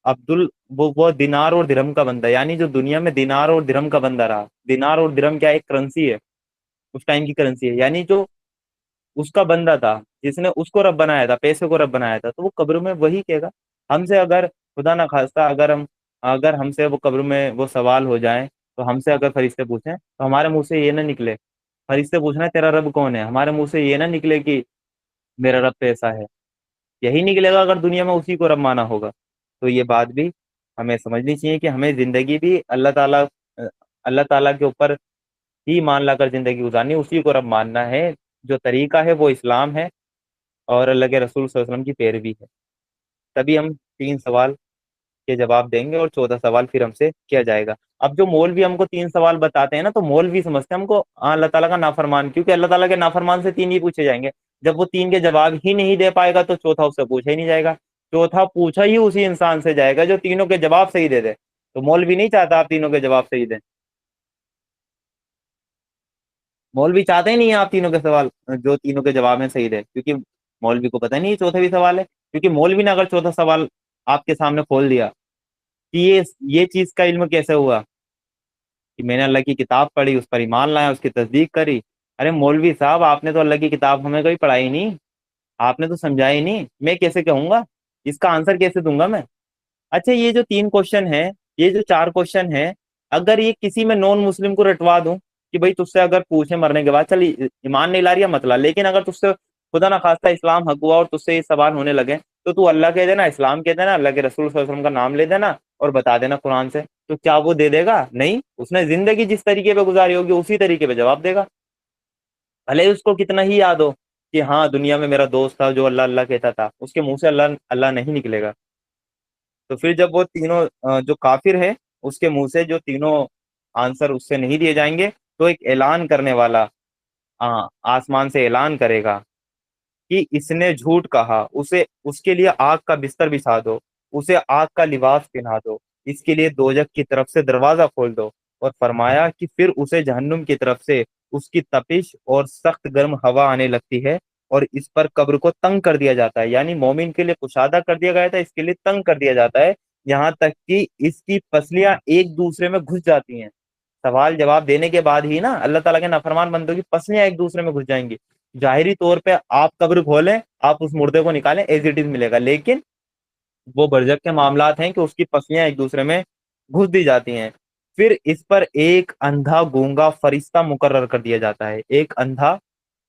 عبد ال وہ دینار اور درہم کا بندہ، یعنی جو دنیا میں دینار اور درہم کا بندہ رہا۔ دینار اور درہم کیا ایک کرنسی ہے، اس ٹائم کی کرنسی ہے، یعنی جو اس کا بندہ تھا جس نے اس کو رب بنایا تھا، پیسے کو رب بنایا تھا، تو وہ قبر میں وہی کہے گا۔ ہم سے اگر خدا نہ خواستہ اگر ہم سے وہ قبر میں وہ سوال ہو جائیں، تو ہم سے اگر فرشتے پوچھیں تو ہمارے منہ سے یہ نہ نکلے فرشتے پوچھنا ہے تیرا رب کون ہے، ہمارے منہ سے یہ نہ نکلے کہ میرا رب پیسہ ہے۔ یہی نکلے گا اگر دنیا میں اسی کو رب مانا ہوگا۔ تو یہ بات بھی ہمیں سمجھنی چاہیے کہ ہمیں زندگی بھی اللہ تعالیٰ کے اوپر ہی مان لا کر زندگی گزارنی، اسی کو رب ماننا ہے۔ جو طریقہ ہے وہ اسلام ہے اور اللہ کے رسول صلی اللہ علیہ وسلم کی پیروی ہے۔ تبھی ہم 3 سوال کے جواب دیں گے اور 14 سوال پھر ہم سے کیا جائے گا۔ اب جو مولوی ہم کو 3 سوال بتاتے ہیں نا، تو مولوی سمجھتے ہیں ہم کو اللہ تعالیٰ کا نافرمان، کیونکہ اللہ تعالیٰ کے نافرمان سے 3 ہی پوچھے جائیں گے۔ جب وہ 3 کے جواب ہی نہیں دے پائے گا تو چوتھا اس سے پوچھا ہی نہیں جائے گا۔ چوتھا پوچھا ہی اسی انسان سے جائے گا جو تینوں کے جواب صحیح دے دے۔ تو مولوی نہیں چاہتا آپ تینوں کے جواب صحیح دیں، مولوی چاہتے ہی نہیں ہیں آپ تینوں کے سوال جو تینوں کے جواب میں صحیح دے، کیونکہ مولوی کو پتہ نہیں یہ چوتھا بھی سوال ہے، کیونکہ مولوی نے اگر چوتھا سوال آپ کے سامنے کھول دیا کہ یہ چیز کا علم کیسے ہوا کہ میں نے اللہ کی کتاب پڑھی، اس پر ایمان لایا، اس کی تصدیق کری۔ ارے مولوی صاحب آپ نے تو اللہ کی کتاب ہمیں کبھی پڑھائی نہیں، آپ نے تو سمجھائی نہیں، میں کیسے کہوں گا؟ اس کا آنسر کیسے دوں گا میں؟ اچھا یہ جو 3 کوشچن ہیں، یہ جو 4 کوشچن ہیں، اگر یہ کسی میں نان مسلم کو رٹوا دوں کہ بھائی تجھ سے اگر پوچھے مرنے کے بعد چل ایمان نہیں لا رہی ہے مت لا، لیکن اگر تجھ سے خدا نہ خواستہ اسلام حق ہوا اور تجھ سے یہ سوال ہونے لگے تو اللہ کہہ دینا، اسلام کہہ دینا، اللہ کے رسول صلی اللہ علیہ وسلم کا نام لے دینا اور بتا دینا قرآن سے، تو کیا وہ دے دے گا؟ نہیں، اس نے زندگی جس طریقے پہ گزاری ہوگی اسی طریقے پہ جواب دے گا، بھلے ہی اس کو کتنا ہی یاد ہو کہ ہاں دنیا میں میرا دوست تھا جو اللہ اللہ کہتا تھا، اس کے منہ سے اللہ اللہ نہیں نکلے گا۔ تو پھر جب وہ تینوں جو کافر ہے اس کے منہ سے جو تینوں آنسر اس سے نہیں دیے جائیں گے، تو ایک اعلان کرنے والا آسمان سے اعلان کرے گا کہ اس نے جھوٹ کہا، اس کے لیے آگ کا بستر بچھا دو، اسے آگ کا لباس پہنا دو، اس کے لیے دوزخ کی طرف سے دروازہ کھول دو، اور فرمایا کہ پھر اسے جہنم کی طرف سے اس کی تپش اور سخت گرم ہوا آنے لگتی ہے، اور اس پر قبر کو تنگ کر دیا جاتا ہے، یعنی مومن کے لیے کشادہ کر دیا گیا تھا، اس کے لیے تنگ کر دیا جاتا ہے، یہاں تک کہ اس کی پسلیاں ایک دوسرے میں گھس جاتی ہیں۔ سوال جواب دینے کے بعد ہی نا اللہ تعالیٰ کے نافرمان بندوں کی پسلیاں ایک دوسرے میں گھس جائیں گی۔ ظاہری طور پہ آپ قبر کھولیں، آپ اس مردے کو نکالیں، ایز اٹ از ملے گا، لیکن وہ برزخ کے معاملات ہیں کہ اس کی پسلیاں ایک دوسرے میں گھس دی جاتی ہیں. پھر اس پر ایک اندھا گونگا فرشتہ مقرر کر دیا جاتا ہے. ایک اندھا،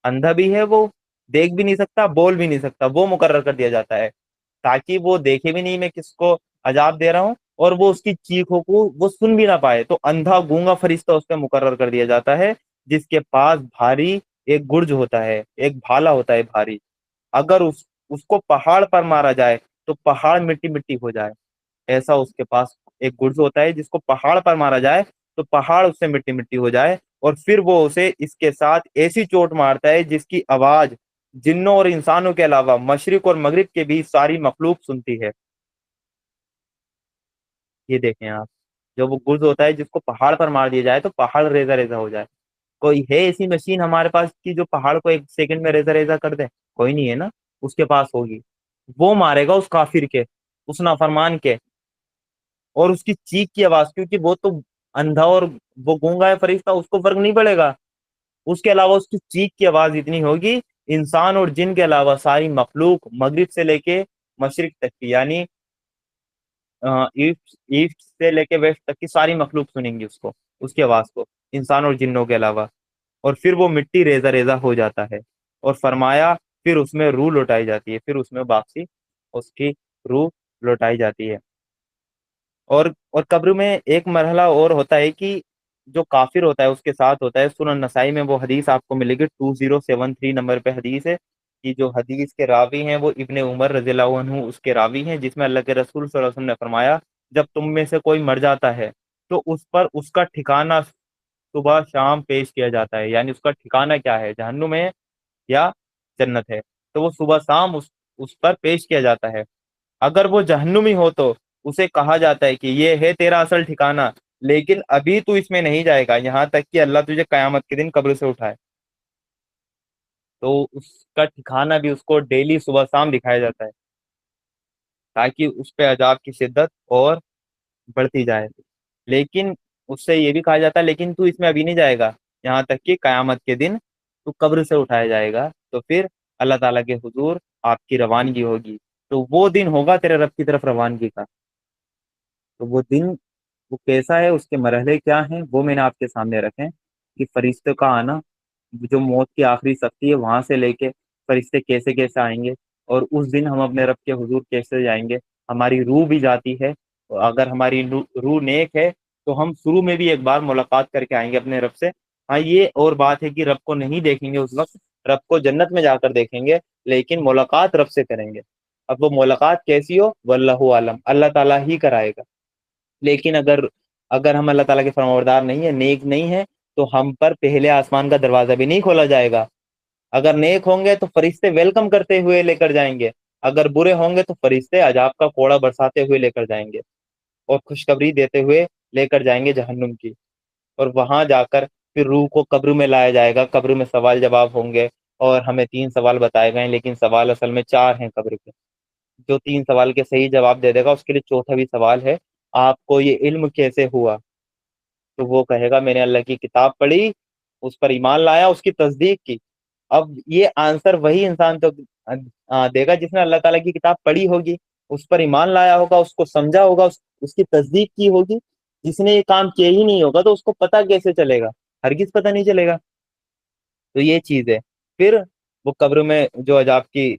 اندھا بھی ہے وہ، دیکھ بھی نہیں سکتا، بول بھی نہیں سکتا، وہ مقرر کر دیا جاتا ہے تاکہ وہ دیکھے بھی نہیں میں کس کو عذاب دے رہا ہوں، اور وہ اس کی چیخوں کو وہ سن بھی نہ پائے. تو اندھا گونگا فرشتہ اس پہ مقرر کر دیا جاتا ہے، جس کے پاس بھاری ایک گرج ہوتا ہے، ایک بھالا ہوتا ہے بھاری. اگر اس کو پہاڑ پر مارا جائے تو پہاڑ مٹی مٹی ہو جائے. ایسا اس کے پاس ایک گرز ہوتا ہے جس کو پہاڑ پر مارا جائے تو پہاڑ اس سے مٹی مٹی ہو جائے. اور پھر وہ اسے اس کے ساتھ ایسی چوٹ مارتا ہے جس کی آواز جنوں اور انسانوں کے علاوہ مشرق اور مغرب کے بھی ساری مخلوق سنتی ہے. یہ دیکھیں آپ، جو وہ گرز ہوتا ہے جس کو پہاڑ پر مار دیا جائے تو پہاڑ ریزہ ریزہ ہو جائے. کوئی ہے ایسی مشین ہمارے پاس کی جو پہاڑ کو 1 سیکنڈ میں ریزہ ریزہ کر دے؟ کوئی نہیں ہے نا. اس کے پاس ہوگی. وہ مارے گا اس کافر کے، اس نافرمان کے. اور اس کی چیخ کی آواز، کیونکہ وہ تو اندھا اور وہ گونگا ہے فرشتہ، اس کو فرق نہیں پڑے گا. اس کے علاوہ اس کی چیخ کی آواز اتنی ہوگی، انسان اور جن کے علاوہ ساری مخلوق مغرب سے لے کے مشرق تک کی، یعنی ایسٹ سے لے کے ویسٹ تک کی ساری مخلوق سنیں گی اس کو، اس کی آواز کو، انسان اور جنوں کے علاوہ. اور پھر وہ مٹی ریزہ ریزہ ہو جاتا ہے. اور فرمایا پھر اس میں روح لوٹائی جاتی ہے، پھر اس میں واپسی اس کی روح لوٹائی جاتی ہے. اور قبر میں ایک مرحلہ اور ہوتا ہے کہ جو کافر ہوتا ہے اس کے ساتھ ہوتا ہے. سنن نسائی میں وہ حدیث آپ کو ملے گی 2073 نمبر پہ حدیث ہے کہ جو حدیث کے راوی ہیں وہ ابن عمر رضی اللہ عنہ اس کے راوی ہیں، جس میں اللہ کے رسول صلی اللہ علیہ وسلم نے فرمایا جب تم میں سے کوئی مر جاتا ہے تو اس پر اس کا ٹھکانہ صبح شام پیش کیا جاتا ہے. یعنی اس کا ٹھکانہ کیا ہے، جہنم ہے یا جنت ہے، تو وہ صبح شام اس پر پیش کیا جاتا ہے. اگر وہ جہنمی ہو تو اسے کہا جاتا ہے کہ یہ ہے تیرا اصل ٹھکانہ، لیکن ابھی تو اس میں نہیں جائے گا یہاں تک کہ اللہ تجھے قیامت کے دن قبر سے اٹھائے. تو اس کا ٹھکانہ بھی اس کو ڈیلی صبح شام دکھایا جاتا ہے تاکہ اس پہ عذاب کی شدت اور بڑھتی جائے. لیکن اس سے یہ بھی کہا جاتا ہے لیکن تو اس میں ابھی نہیں جائے گا یہاں تک کہ قیامت کے دن تو قبر سے اٹھایا جائے گا، تو پھر اللہ تعالیٰ کے حضور آپ کی روانگی ہوگی. تو وہ دن ہوگا تیرے رب کی طرف روانگی کا. تو وہ دن وہ کیسا ہے، اس کے مرحلے کیا ہیں، وہ میں نے آپ کے سامنے رکھے کہ فرشتوں کا آنا، جو موت کی آخری سختی ہے وہاں سے لے کے فرشتے کیسے کیسے آئیں گے، اور اس دن ہم اپنے رب کے حضور کیسے جائیں گے. ہماری روح بھی جاتی ہے، اگر ہماری روح نیک ہے تو ہم شروع میں بھی ایک بار ملاقات کر کے آئیں گے اپنے رب سے. ہاں یہ اور بات ہے کہ رب کو نہیں دیکھیں گے اس وقت، رب کو جنت میں جا کر دیکھیں گے، لیکن ملاقات رب سے کریں گے. اب وہ ملاقات کیسی ہو واللہ عالم، اللہ تعالیٰ ہی کرائے گا. لیکن اگر ہم اللہ تعالیٰ کے فرمانبردار نہیں ہیں، نیک نہیں ہیں، تو ہم پر پہلے آسمان کا دروازہ بھی نہیں کھولا جائے گا. اگر نیک ہوں گے تو فرشتے ویلکم کرتے ہوئے لے کر جائیں گے، اگر برے ہوں گے تو فرشتے عذاب کا کوڑا برساتے ہوئے لے کر جائیں گے اور خوشخبری دیتے ہوئے لے کر جائیں گے جہنم کی. اور وہاں جا کر پھر روح کو قبر میں لایا جائے گا، قبر میں سوال جواب ہوں گے. اور ہمیں 3 سوال بتائے گئے ہیں لیکن سوال اصل میں 4 ہیں قبر کے. جو 3 سوال کے صحیح جواب دے دے گا اس کے لیے چوتھا بھی سوال ہے، آپ کو یہ علم کیسے ہوا؟ تو وہ کہے گا میں نے اللہ کی کتاب پڑھی، اس پر ایمان لایا، اس کی تصدیق کی. اب یہ آنسر وہی انسان تو دے گا جس نے اللہ تعالیٰ کی کتاب پڑھی ہوگی، اس پر ایمان لایا ہوگا، اس کو سمجھا ہوگا، اس کی تصدیق کی ہوگی. جس نے یہ کام کیا ہی نہیں ہوگا تو اس کو پتا کیسے چلے گا؟ ہرگز پتا نہیں چلے گا. تو یہ چیز ہے. پھر وہ قبر میں جو عذاب کی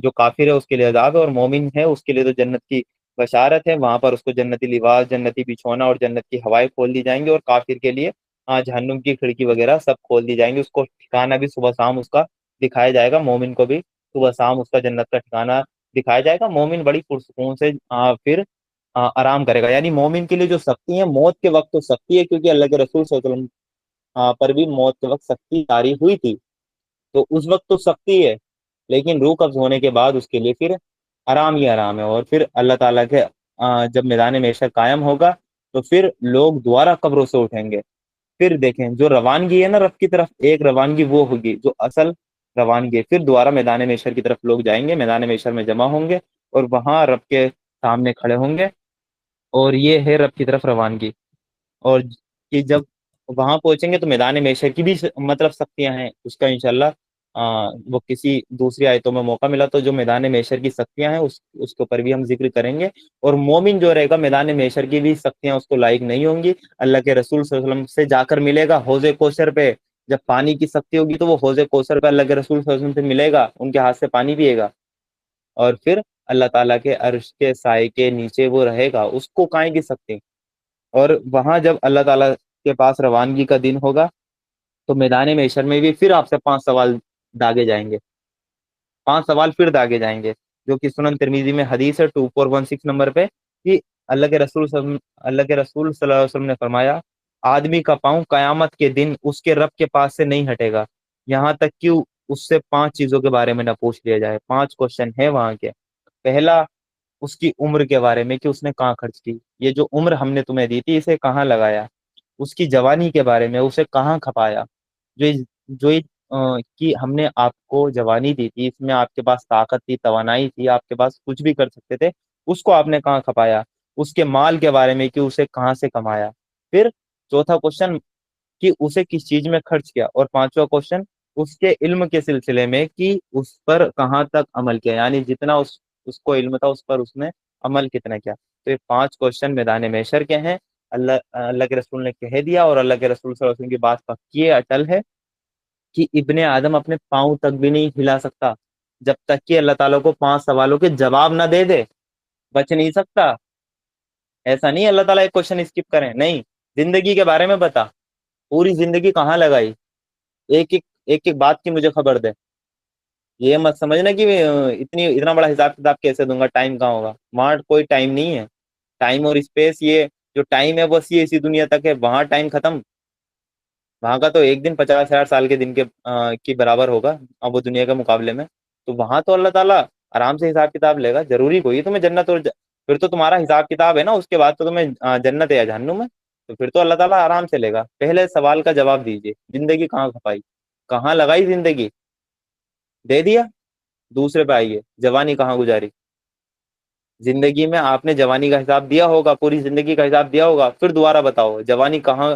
جو کافر ہے اس کے لیے عذاب ہے، اور مومن ہے اس کے لیے تو جنت کی بشارت ہے. وہاں پر اس کو جنتی لباس، جنتی بچھونا اور جنت کی ہوائیں کھول دی جائیں گی. اور کافر کے لیے جہنم کی کھڑکی وغیرہ سب کھول دی جائیں گی. اس کو ٹھکانا بھی صبح شام اس کا دکھایا جائے گا. مومن کو بھی صبح شام اس کا جنت کا ٹھکانا دکھایا جائے گا. مومن بڑی پرسکون سے پھر آرام کرے گا. یعنی مومن کے لیے جو سختی ہے موت کے وقت تو سختی ہے، کیونکہ اللہ کے رسول صلی اللہ علیہ وسلم پر بھی موت کے وقت سختی جاری ہوئی تھی، تو اس وقت تو سختی ہے، لیکن روح قبض ہونے کے بعد اس کے لیے پھر آرام ہی آرام ہے. اور پھر اللہ تعالیٰ کے جب میدان معیشر قائم ہوگا تو پھر لوگ دوبارہ قبروں سے اٹھیں گے. پھر دیکھیں جو روانگی ہے نا رب کی طرف، ایک روانگی وہ ہوگی جو اصل روانگی ہے. پھر دوبارہ میدان معیشر کی طرف لوگ جائیں گے، میدان معیشر میں جمع ہوں گے اور وہاں رب کے سامنے کھڑے ہوں گے. اور یہ ہے رب کی طرف روانگی. اور کہ جب وہاں پہنچیں گے تو میدان معیشر کی بھی مطلب سختیاں ہیں اس کا انشاءاللہ وہ کسی دوسری آیتوں میں موقع ملا تو جو میدان محشر کی سختیاں ہیں اس کے اوپر بھی ہم ذکر کریں گے. اور مومن جو رہے گا میدان محشر کی بھی سختیاں اس کو لائق نہیں ہوں گی. اللہ کے رسول صلی اللہ علیہ وسلم سے جا کر ملے گا حوض کوثر پہ. جب پانی کی سختی ہوگی تو وہ حوض کوثر پہ اللہ کے رسول صلی اللہ علیہ وسلم سے ملے گا, ان کے ہاتھ سے پانی پیے گا, اور پھر اللہ تعالیٰ کے عرش کے سائے کے نیچے وہ رہے گا, اس کو کائیں کی سکتے. اور وہاں جب اللہ تعالیٰ کے پاس روانگی کا دن ہوگا تو میدان محشر میں بھی پھر آپ سے 5 سوال داغے جائیں گے. 5 سوال پھر داغے جائیں گے, جو کہ سنن ترمذی میں حدیث ہے 2416 نمبر پہ, کہ اللہ کے رسول صلی اللہ علیہ وسلم نے فرمایا, آدمی کا پاؤں قیامت کے دن اس کے رب کے پاس سے نہیں ہٹے گا یہاں تک کہ اس سے 5 چیزوں کے بارے میں نہ پوچھ لیا جائے. 5 کوشچن ہے وہاں کے. پہلا, اس کی عمر کے بارے میں کہ اس نے کہاں خرچ کی, یہ جو عمر ہم نے تمہیں دی تھی اسے کہاں لگایا. اس کی جوانی کے بارے میں, اسے کہاں کھپایا. جو جو کہ ہم نے آپ کو جوانی دی تھی, اس میں آپ کے پاس طاقت تھی, توانائی تھی, آپ کے پاس کچھ بھی کر سکتے تھے, اس کو آپ نے کہاں کھپایا. اس کے مال کے بارے میں کہ اسے کہاں سے کمایا. پھر چوتھا کوشچن کہ اسے کس چیز میں خرچ کیا. اور پانچواں کوشچن اس کے علم کے سلسلے میں کہ اس پر کہاں تک عمل کیا, یعنی جتنا اس کو علم تھا اس پر اس نے عمل کتنا کیا. تو یہ 5 کوشچن میدان محشر کے ہیں. اللہ کے رسول نے کہہ دیا, اور اللہ کے رسول صلی اللہ علیہ وسلم کی بات پکی ہے, اٹل ہے, کہ ابن آدم اپنے پاؤں تک بھی نہیں ہلا سکتا جب تک کہ اللہ تعالیٰ کو 5 سوالوں کے جواب نہ دے دے. بچ نہیں سکتا. ایسا نہیں اللہ تعالیٰ ایک کوشچن اسکپ کریں, نہیں, زندگی کے بارے میں بتا, پوری زندگی کہاں لگائی, ایک ایک بات کی مجھے خبر دے. یہ مت سمجھنا کہ اتنا بڑا حساب کتاب کیسے دوں گا, ٹائم کہاں ہوگا, وہاں کوئی ٹائم نہیں ہے. ٹائم اور اسپیس, یہ جو ٹائم ہے بس یہ اسی دنیا تک ہے, وہاں ٹائم ختم. وہاں کا تو ایک دن 50,000 سال کے دن کی برابر ہوگا اب وہ دنیا کے مقابلے میں. تو وہاں تو اللہ تعالیٰ آرام سے حساب کتاب لے گا. ضروری کوئی تمہیں جنت اور پھر تو تمہارا حساب کتاب ہے نا, اس کے بعد تو تمہیں جنت یا جہنم میں. تو پھر تو اللہ تعالیٰ آرام سے لے گا. پہلے سوال کا جواب دیجیے, زندگی کہاں کھپائی, کہاں لگائی زندگی, دے دیا. دوسرے پہ آئیے, جوانی کہاں گزاری. زندگی میں آپ نے جوانی کا حساب دیا ہوگا, پوری زندگی کا حساب دیا ہوگا, پھر دوبارہ بتاؤ جوانی کہاں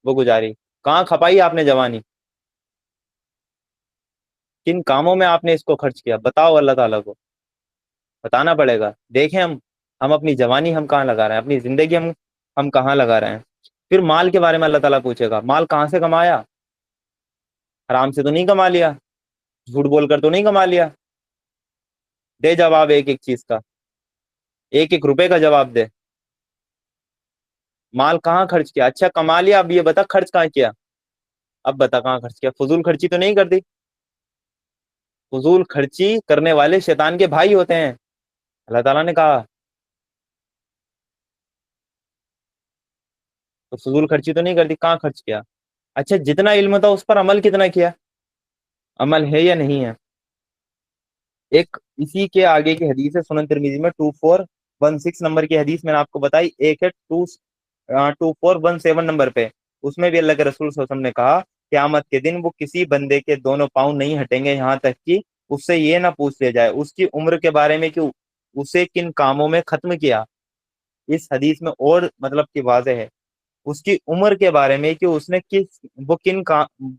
وہ گزاری, کہاں کھپائی آپ نے جوانی, کن کاموں میں آپ نے اس کو خرچ کیا, بتاؤ. اللہ تعالیٰ کو بتانا پڑے گا. دیکھیں ہم اپنی جوانی ہم کہاں لگا رہے ہیں, اپنی زندگی ہم کہاں لگا رہے ہیں. پھر مال کے بارے میں اللہ تعالیٰ پوچھے گا, مال کہاں سے کمایا, حرام سے تو نہیں کما لیا, جھوٹ بول کر تو نہیں کما لیا. دے جواب ایک ایک چیز کا, ایک ایک روپے کا جواب دے. مال کہاں خرچ کیا, اچھا کما لیا, اب یہ بتا خرچ کہاں کیا, اب بتا کہاں خرچ کیا. فضول خرچی تو نہیں کر دی. فضول خرچی کرنے والے شیطان کے بھائی ہوتے ہیں, اللہ تعالیٰ نے کہا. تو فضول خرچی تو نہیں کر دی, کہاں خرچ کیا. اچھا جتنا علم تھا اس پر عمل کتنا کیا, عمل ہے یا نہیں ہے. ایک اسی کے آگے کی حدیث ہے سنن ترمذی میں 2416 نمبر کی حدیث میں نے آپ کو بتائی. ایک ہے 2417 نمبر پہ, اس میں بھی اللہ کے رسول صلی اللہ علیہ وسلم نے کہا, قیامت کے دن وہ کسی بندے کے دونوں پاؤں نہیں ہٹیں گے یہاں تک کہ اس سے یہ نہ پوچھ لیا جائے اس کی عمر کے بارے میں کہ اسے کن کاموں میں ختم کیا. اس حدیث میں اور مطلب کی واضح ہے, اس کی عمر کے بارے میں کہ اس نے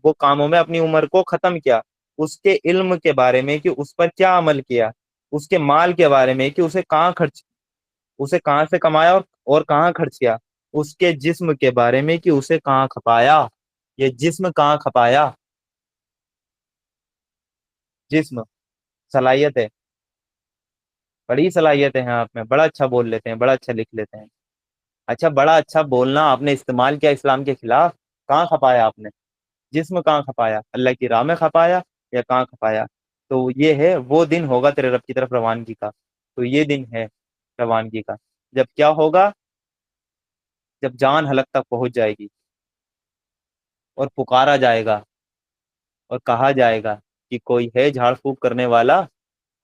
وہ کاموں میں اپنی عمر کو ختم کیا. اس کے علم کے بارے میں کہ اس پر کیا عمل کیا. اس کے مال کے بارے میں کہ اسے کہاں سے کمایا اور کہاں خرچ کیا. اس کے جسم کے بارے میں کہ اسے کہاں کھپایا. یہ جسم کہاں کھپایا, جسم صلاحیت ہے, بڑی صلاحیتیں ہیں آپ میں, بڑا اچھا بول لیتے ہیں, بڑا اچھا لکھ لیتے ہیں. اچھا بڑا اچھا بولنا آپ نے استعمال کیا اسلام کے خلاف, کہاں کھپایا آپ نے. جسم کہاں کھپایا, اللہ کی راہ میں کھپایا یا کہاں کھپایا. تو یہ ہے وہ دن ہوگا تیرے رب کی طرف روانگی کا. تو یہ دن ہے روانگی کا, جب کیا ہوگا, جب جان حلق تک پہنچ جائے گی اور پکارا جائے گا اور کہا جائے گا کہ کوئی ہے جھاڑ پھونک کرنے والا,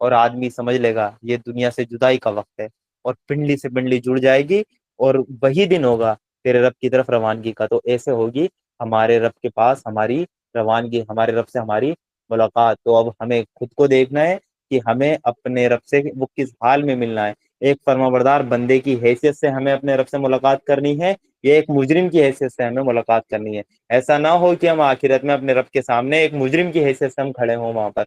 اور آدمی سمجھ لے گا یہ دنیا سے جدائی کا وقت ہے, اور پنڈلی سے پنڈلی جڑ جائے گی, اور وہی دن ہوگا تیرے رب کی طرف روانگی کا. تو ایسے ہوگی ہمارے رب کے پاس ہماری روانگی, ہمارے رب سے ہماری ملاقات. تو اب ہمیں خود کو دیکھنا ہے کہ ہمیں اپنے رب سے وہ کس حال میں ملنا ہے. ایک فرمانبردار بندے کی حیثیت سے ہمیں اپنے رب سے ملاقات کرنی ہے، یا ایک مجرم کی حیثیت سے ہمیں ملاقات کرنی ہے؟ ایسا نہ ہو کہ ہم آخرت میں اپنے رب کے سامنے ایک مجرم کی حیثیت سے ہم کھڑے ہوں وہاں پر۔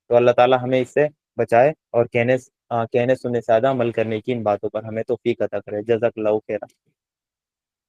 تو اللہ تعالی ہمیں اس سے بچائے، اور کہنے سننے سے زیادہ عمل کرنے کی ان باتوں پر ہمیں توفیق عطا کرے۔ جزاک اللہ خیر۔